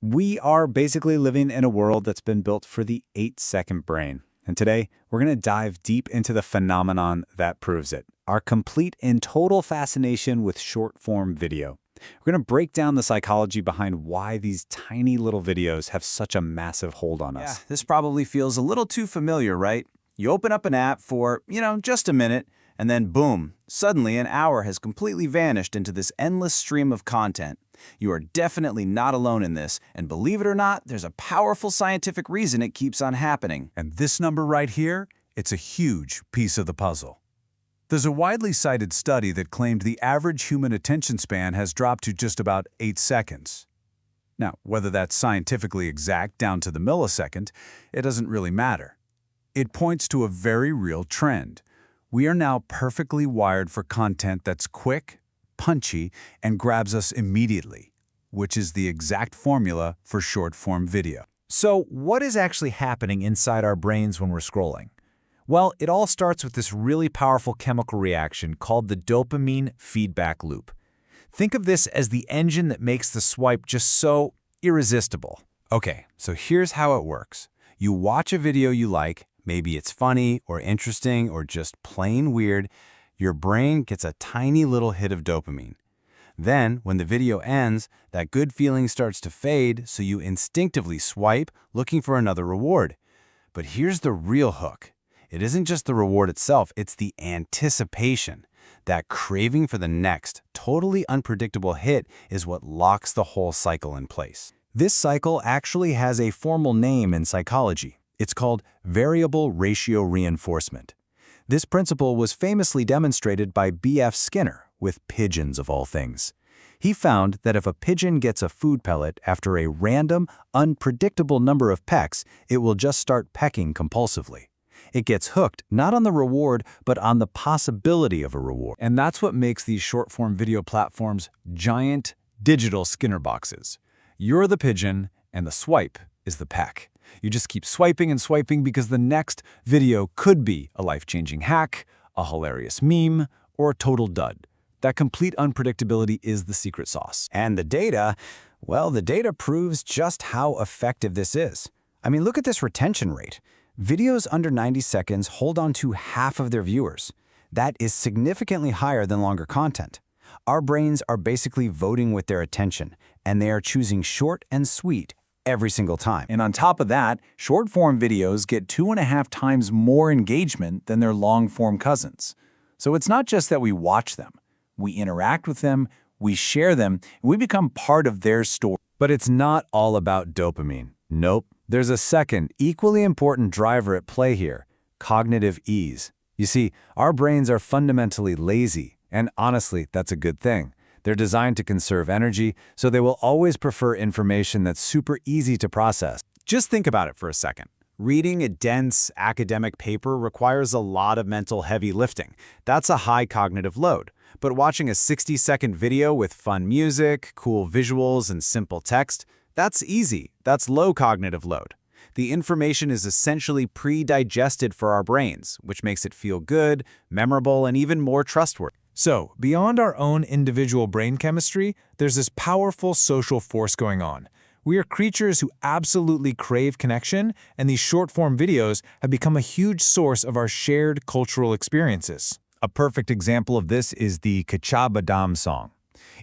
We are basically living in a world that's been built for the 8-second brain. And today, we're going to dive deep into the phenomenon that proves it, our complete and total fascination with short-form video. We're going to break down the psychology behind why these tiny little videos have such a massive hold on us. Yeah, this probably feels a little too familiar, right? You open up an app for, just a minute, and then boom, suddenly an hour has completely vanished into this endless stream of content. You are definitely not alone in this, and believe it or not, there's a powerful scientific reason it keeps on happening. And this number right here, it's a huge piece of the puzzle. There's a widely cited study that claimed the average human attention span has dropped to just about 8 seconds. Now, whether that's scientifically exact down to the millisecond, it doesn't really matter. It points to a very real trend. We are now perfectly wired for content that's quick, punchy, and grabs us immediately, which is the exact formula for short-form video. So what is actually happening inside our brains when we're scrolling? Well, it all starts with this really powerful chemical reaction called the dopamine feedback loop. Think of this as the engine that makes the swipe just so irresistible. Okay, so here's how it works. You watch a video you like, maybe it's funny or interesting or just plain weird, your brain gets a tiny little hit of dopamine. Then, when the video ends, that good feeling starts to fade, so you instinctively swipe, looking for another reward. But here's the real hook. It isn't just the reward itself, it's the anticipation. That craving for the next, totally unpredictable hit is what locks the whole cycle in place. This cycle actually has a formal name in psychology. It's called variable ratio reinforcement. This principle was famously demonstrated by B.F. Skinner with pigeons of all things. He found that if a pigeon gets a food pellet after a random, unpredictable number of pecks, it will just start pecking compulsively. It gets hooked not on the reward, but on the possibility of a reward. And that's what makes these short-form video platforms giant digital Skinner boxes. You're the pigeon, and the swipe is the peck. You just keep swiping and swiping because the next video could be a life-changing hack, a hilarious meme, or a total dud. That complete unpredictability is the secret sauce. And the data, well, the data proves just how effective this is. I mean, look at this retention rate. Videos under 90 seconds hold on to half of their viewers. That is significantly higher than longer content. Our brains are basically voting with their attention, and they are choosing short and sweet every single time. And on top of that, short-form videos get 2.5 times more engagement than their long-form cousins. So it's not just that we watch them. We interact with them, we share them, and we become part of their story. But it's not all about dopamine. Nope. There's a second, equally important driver at play here: cognitive ease. You see, our brains are fundamentally lazy, and honestly, that's a good thing. They're designed to conserve energy, so they will always prefer information that's super easy to process. Just think about it for a second. Reading a dense academic paper requires a lot of mental heavy lifting. That's a high cognitive load. But watching a 60-second video with fun music, cool visuals, and simple text, that's easy. That's low cognitive load. The information is essentially pre-digested for our brains, which makes it feel good, memorable, and even more trustworthy. So, beyond our own individual brain chemistry, there's this powerful social force going on. We are creatures who absolutely crave connection, and these short-form videos have become a huge source of our shared cultural experiences. A perfect example of this is the Kacha Badam song.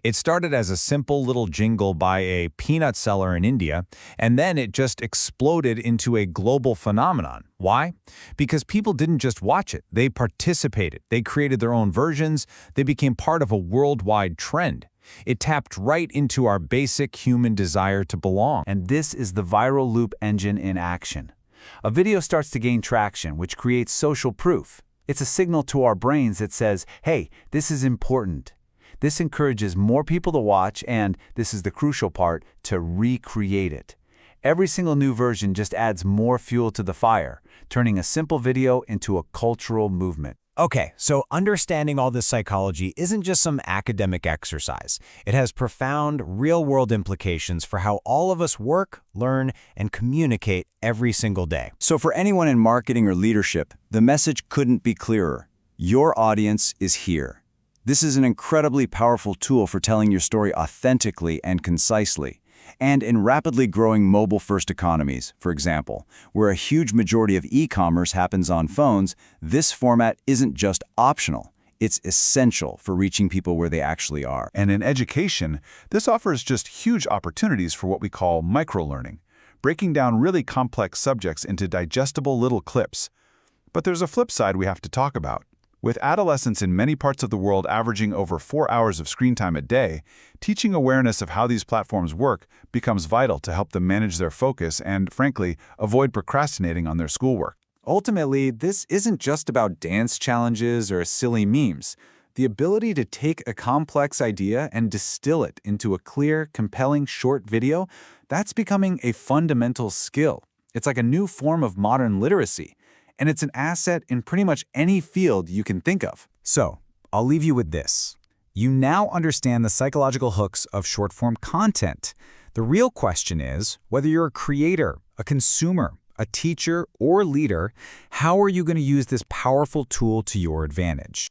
It started as a simple little jingle by a peanut seller in India, and then it just exploded into a global phenomenon. Why? Because people didn't just watch it, they participated. They created their own versions. They became part of a worldwide trend. It tapped right into our basic human desire to belong. And this is the viral loop engine in action. A video starts to gain traction, which creates social proof. It's a signal to our brains that says, hey, this is important. This encourages more people to watch and, this is the crucial part, to recreate it. Every single new version just adds more fuel to the fire, turning a simple video into a cultural movement. Okay, so understanding all this psychology isn't just some academic exercise. It has profound, real-world implications for how all of us work, learn, and communicate every single day. So for anyone in marketing or leadership, the message couldn't be clearer. Your audience is here. This is an incredibly powerful tool for telling your story authentically and concisely. And in rapidly growing mobile-first economies, for example, where a huge majority of e-commerce happens on phones, this format isn't just optional. It's essential for reaching people where they actually are. And in education, this offers just huge opportunities for what we call microlearning, breaking down really complex subjects into digestible little clips. But there's a flip side we have to talk about. With adolescents in many parts of the world averaging over 4 hours of screen time a day, teaching awareness of how these platforms work becomes vital to help them manage their focus and, frankly, avoid procrastinating on their schoolwork. Ultimately, this isn't just about dance challenges or silly memes. The ability to take a complex idea and distill it into a clear, compelling short video, that's becoming a fundamental skill. It's like a new form of modern literacy, and it's an asset in pretty much any field you can think of. So, I'll leave you with this. You now understand the psychological hooks of short-form content. The real question is, whether you're a creator, a consumer, a teacher, or leader, how are you going to use this powerful tool to your advantage?